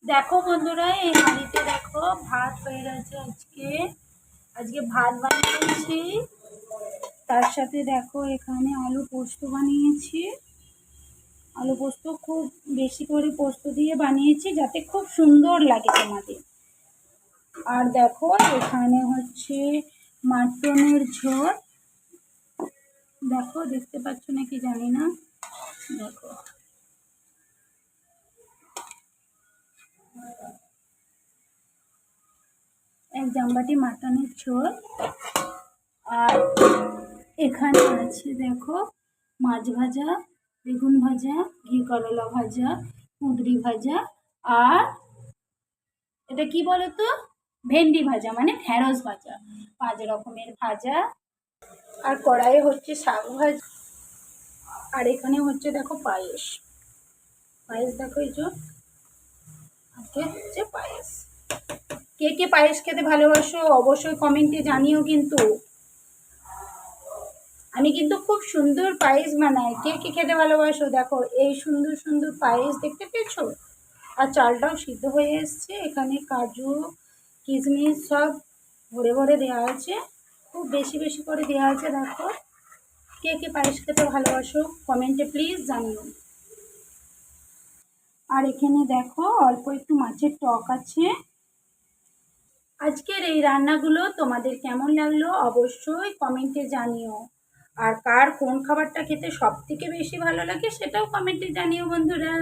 দেখো বন্ধুরা, এই হাঁড়িতে দেখো ভাত হয়ে গেছে। আজকে ভাত বানিয়েছি, তার সাথে দেখো এখানে আলু পোস্ত বানিয়েছি। আলু পোস্ত খুব বেশি করে পোস্ত দিয়ে বানিয়েছি যাতে খুব সুন্দর লাগে তোমাদের। আর দেখো এখানে হচ্ছে মাটনের ঝোল। দেখো, দেখতে পাচ্ছ নাকি জানি না, দেখো এক জামবাটি মাটনের ঝোল। আর এখানে আছে দেখো মাছ ভাজা, বেগুন ভাজা, ঘি করলা ভাজা, কুঁদরি ভাজা, আর এটা কি বলতো, ভেন্ডি ভাজা মানে ঢেঁড়স ভাজা। 5 রকমের ভাজা। আর কড়াইয়ে হচ্ছে শাক ভাজা। আর এখানে হচ্ছে দেখো পায়েস। পায়েস দেখো, এই যে আজকে হচ্ছে পায়েস। কে কে পায়েস খেতে ভালোবাসো অবশ্যই কমেন্টে জানিও। কিন্তু আমি কিন্তু খুব সুন্দর পায়েস বানাই। কে কে খেতে ভালোবাসো? দেখো এই সুন্দর সুন্দর পায়েস দেখতে পেয়েছো। আর চালটাও সিদ্ধ হয়ে এসছে। এখানে কাজু কিশমিশ সব ভরে ভরে দেওয়া আছে, খুব বেশি বেশি করে দেওয়া আছে। দেখো কে কে পায়েস খেতে ভালোবাসো কমেন্টে প্লিজ জানিও। আর এখানে দেখো অল্প একটু মাছের টক আছে। আজকের এই রান্নাগুলো তোমাদের কেমন লাগলো অবশ্যই কমেন্টে জানিও। আর কার কোন খাবারটা খেতে সব থেকে বেশি ভালো লাগে সেটাও কমেন্টে জানিও বন্ধুরা।